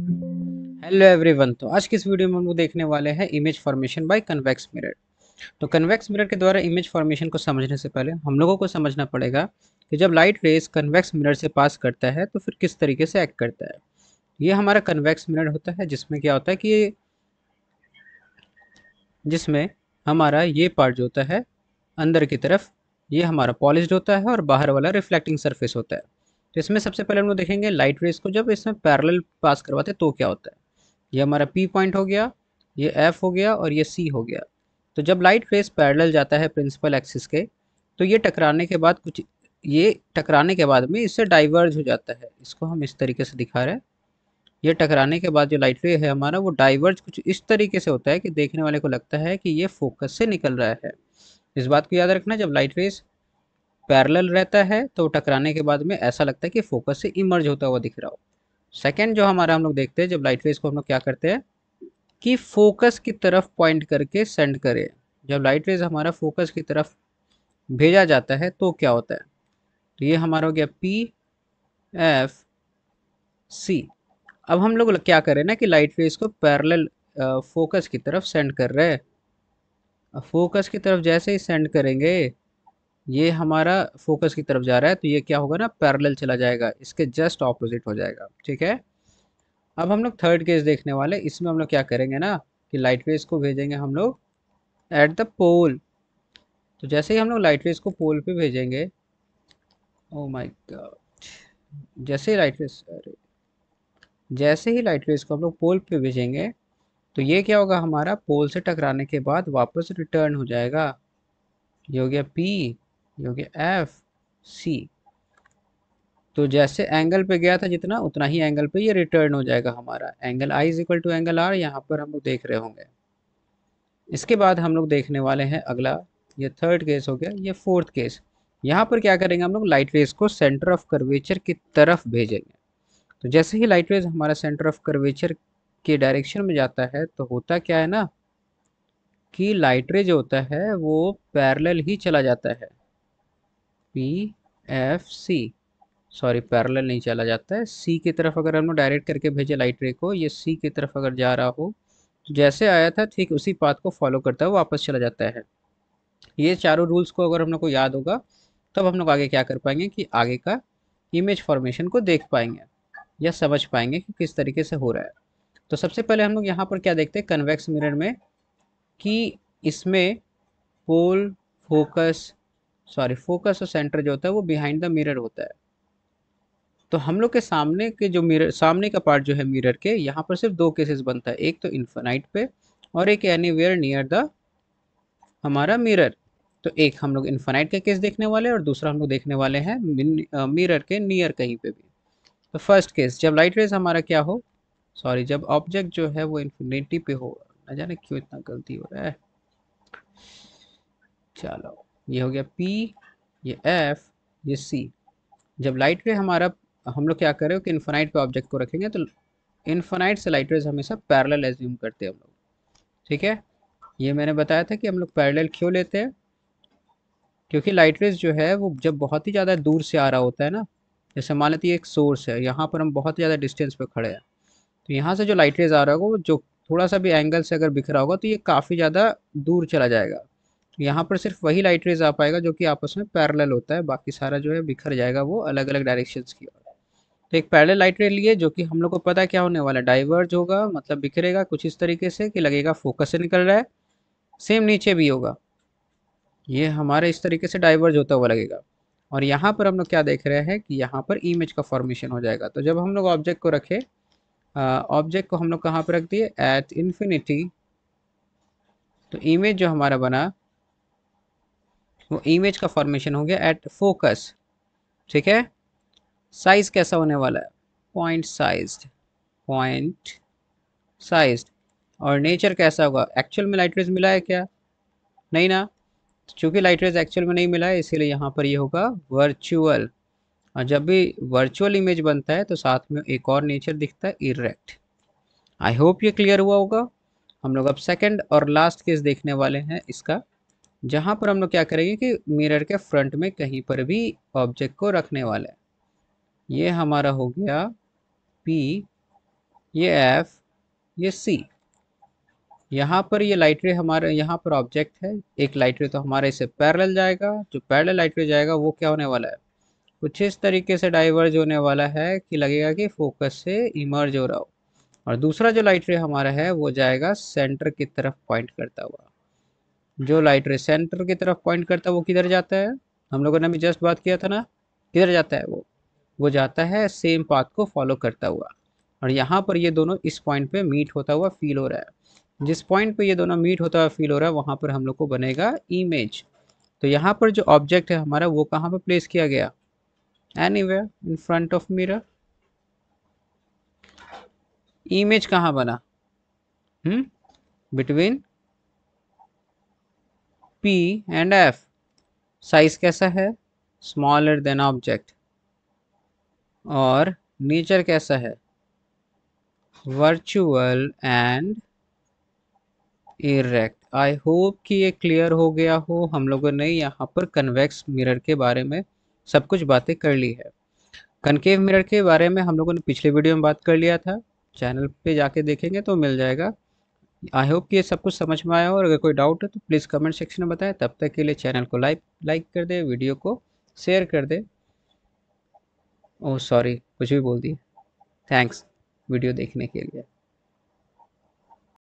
Hello everyone. तो आज की इस वीडियो में हम लोग देखने वाले हैं image formation by convex mirror. तो कन्वेक्स मिरर के द्वारा इमेज फॉर्मेशन को समझने से पहले हम लोगों को समझना पड़ेगा कि जब लाइट रेज कन्वेक्स मिरर से पास करता है तो फिर किस तरीके से एक्ट करता है। ये हमारा कन्वेक्स मिरर होता है जिसमें क्या होता है कि जिसमें हमारा ये पार्ट जो होता है अंदर की तरफ ये हमारा पॉलिश्ड होता है और बाहर वाला रिफ्लेक्टिंग सरफेस होता है। तो इसमें सबसे पहले हम लोग देखेंगे लाइट रेज को जब इसमें पैरेलल पास करवाते हैं तो क्या होता है। ये हमारा पी पॉइंट हो गया, ये एफ हो गया और ये सी हो गया। तो जब लाइट रेस पैरेलल जाता है प्रिंसिपल एक्सिस के तो ये टकराने के बाद में इससे डाइवर्ज हो जाता है। इसको हम इस तरीके से दिखा रहे हैं। ये टकराने के बाद जो लाइट रे है हमारा वो डाइवर्ज कुछ इस तरीके से होता है कि देखने वाले को लगता है कि ये फोकस से निकल रहा है। इस बात को याद रखना, जब लाइट रेस पैरेलल रहता है तो टकराने के बाद में ऐसा लगता है कि फोकस से इमर्ज होता हुआ दिख रहा हो। सेकंड जो हमारा हम लोग देखते हैं, जब लाइट रेस को हम लोग क्या करते हैं कि फोकस की तरफ पॉइंट करके सेंड करें। जब लाइट रेज हमारा फोकस की तरफ भेजा जाता है तो क्या होता है। तो ये हमारा हो गया पी एफ सी। अब हम लोग क्या करें ना कि लाइट रेज को पैरेलल फोकस की तरफ सेंड कर रहे हैं। अब फोकस की तरफ जैसे ही सेंड करेंगे ये हमारा फोकस की तरफ जा रहा है तो ये क्या होगा ना पैरेलल चला जाएगा, इसके जस्ट ऑपोजिट हो जाएगा। ठीक है। अब हम लोग थर्ड केस देखने वाले, इसमें हम लोग क्या करेंगे ना कि लाइट रेज को भेजेंगे हम लोग एट द पोल। तो जैसे ही हम लोग लाइट रेज को पोल पे भेजेंगे, ओ माय गॉड, जैसे ही लाइट रेज अरे जैसे ही लाइट रेज को हम लोग पोल पे भेजेंगे तो ये क्या होगा, हमारा पोल से टकराने के बाद वापस रिटर्न हो जाएगा। ये हो गया पी, ये हो गया एफ सी। तो जैसे एंगल पे गया था जितना उतना ही एंगल पे ये रिटर्न हो जाएगा। हमारा angle I is equal to angle R यहाँ पर हम लोग देख रहे होंगे। इसके बाद हम लोग देखने वाले हैं अगला, ये थर्ड केस हो गया। ये फोर्थ केस, यहाँ पर क्या करेंगे हम लोग लाइट रेज को सेंटर ऑफ कर्वेचर की तरफ भेजेंगे। तो जैसे ही लाइट रेज हमारा सेंटर ऑफ कर्वेचर के डायरेक्शन में जाता है तो होता क्या है ना कि लाइट रे जो होता है वो पैरेलल ही चला जाता है। P F C, sorry parallel नहीं चला जाता है, सी की तरफ अगर हम लोग डायरेक्ट करके भेजे लाइट रे को, ये सी की तरफ अगर जा रहा हो तो जैसे आया था ठीक उसी पाथ को फॉलो करता है, वापस चला जाता है। ये चारों रूल्स को अगर हम लोग को याद होगा तब हम लोग आगे क्या कर पाएंगे कि आगे का इमेज फॉर्मेशन को देख पाएंगे या समझ पाएंगे कि किस तरीके से हो रहा है। तो सबसे पहले हम लोग यहाँ पर क्या देखते हैं कन्वेक्स मिरर में कि इसमें पोल, फोकस, सॉरी फोकस और सेंटर जो होता है वो बिहाइंड द मिरर होता है। तो हम लोग के सामने के जो मिरर, सामने का पार्ट जो है मिरर के, यहाँ पर सिर्फ दो केसेस बनता है, एक तो इन्फिनाइट पे और एक एनीवेयर नियर द हमारा मिरर। तो एक हम लोग इन्फिनाइट का केस देखने वाले हैं और दूसरा हम लोग देखने वाले हैं मिरर के नियर कहीं पे भी। तो फर्स्ट केस, जब लाइट रेज हमारा क्या हो, सॉरी जब ऑब्जेक्ट जो है वो इन्फिनिटी पे हो, न जाने क्यों इतना गलती हो रहा है। चलो, ये हो गया P, ये F, ये C। जब लाइट रे हमारा, हम लोग क्या करें कि इन्फिनाइट पे ऑब्जेक्ट को रखेंगे तो इन्फिनाइट से लाइट रेज हमेशा पैरेलल एज्यूम करते हैं हम लोग। ठीक है। ये मैंने बताया था कि हम लोग पैरेलल क्यों लेते हैं, क्योंकि लाइट रेज जो है वो जब बहुत ही ज़्यादा दूर से आ रहा होता है ना, जैसे मान लेते हैं एक सोर्स है, यहाँ पर हम बहुत ही ज़्यादा डिस्टेंस पे खड़े हैं, तो यहाँ से जो लाइट रेज आ रहा होगा वो जो थोड़ा सा भी एंगल से अगर बिखरा होगा तो ये काफ़ी ज़्यादा दूर चला जाएगा। तो यहाँ पर सिर्फ वही लाइट रेज आ पाएगा जो कि आपस में पैरेलल होता है, बाकी सारा जो है बिखर जाएगा वो अलग अलग डायरेक्शंस की ओर। तो एक पैरेलल लाइट रे लिए जो कि हम लोग को पता है क्या होने वाला है, डाइवर्ज होगा, मतलब बिखरेगा कुछ इस तरीके से कि लगेगा फोकस से निकल रहा है। सेम नीचे भी होगा, ये हमारे इस तरीके से डाइवर्ज होता हुआ लगेगा। और यहाँ पर हम लोग क्या देख रहे हैं कि यहाँ पर इमेज का फॉर्मेशन हो जाएगा। तो जब हम लोग ऑब्जेक्ट को रखे, ऑब्जेक्ट को हम लोग कहाँ पर रख दिए एट इन्फिनिटी, तो इमेज जो हमारा बना वो इमेज का फॉर्मेशन हो गया एट फोकस। ठीक है। साइज कैसा होने वाला है, पॉइंट साइज्ड, पॉइंट साइज्ड। और नेचर कैसा होगा, एक्चुअल में लाइट रेज मिला है क्या, नहीं ना। चूंकि लाइट रेज एक्चुअल में नहीं मिला है इसीलिए यहाँ पर ये होगा वर्चुअल। और जब भी वर्चुअल इमेज बनता है तो साथ में एक और नेचर दिखता है, इरेक्ट। आई होप ये क्लियर हुआ होगा। हम लोग अब सेकंड और लास्ट केस देखने वाले हैं इसका, जहाँ पर हम लोग क्या करेंगे कि मिरर के फ्रंट में कहीं पर भी ऑब्जेक्ट को रखने वाले हैं। ये हमारा हो गया P ये एफ, ये सी। यहाँ पर ये लाइट रे हमारे यहाँ पर ऑब्जेक्ट है, एक लाइट रे तो हमारे इससे पैरेलल जाएगा। जो पैरेलल लाइट रे जाएगा वो क्या होने वाला है, कुछ इस तरीके से डाइवर्ज होने वाला है कि लगेगा कि फोकस से इमर्ज हो रहा हो। और दूसरा जो लाइट रे हमारा है वो जाएगा सेंटर की तरफ पॉइंट करता हुआ। जो लाइट रे सेंटर की तरफ पॉइंट करता है वो किधर जाता है, हम लोगों ने अभी जस्ट बात किया था ना, किधर जाता है वो जाता है सेम पाथ को फॉलो करता हुआ। और यहाँ पर ये दोनों इस पॉइंट पे मीट होता हुआ फील हो रहा है। जिस पॉइंट पे ये दोनों मीट होता हुआ फील हो रहा है वहाँ पर हम लोग को बनेगा इमेज। तो यहाँ पर जो ऑब्जेक्ट है हमारा वो कहाँ पे प्लेस किया गया, anywhere in front of mirror. Image कहाँ बना, between P and F. Size कैसा है, स्मॉलर देन ऑब्जेक्ट। और नेचर कैसा है, virtual and erect. I hope कि ये क्लियर हो गया हो। हम लोगों ने यहाँ पर कन्वेक्स मिरर के बारे में सब कुछ बातें कर ली है। कनकेव मिरर के बारे में हम लोगों ने पिछले वीडियो में बात कर लिया था, चैनल पे जाके देखेंगे तो मिल जाएगा। आई होप कि ये सब कुछ समझ में आया हो, और अगर कोई डाउट है तो प्लीज़ कमेंट सेक्शन में बताएं। तब तक के लिए चैनल को लाइक कर दे, वीडियो को शेयर कर दे। ओह सॉरी, कुछ भी बोल दिए। थैंक्स वीडियो देखने के लिए।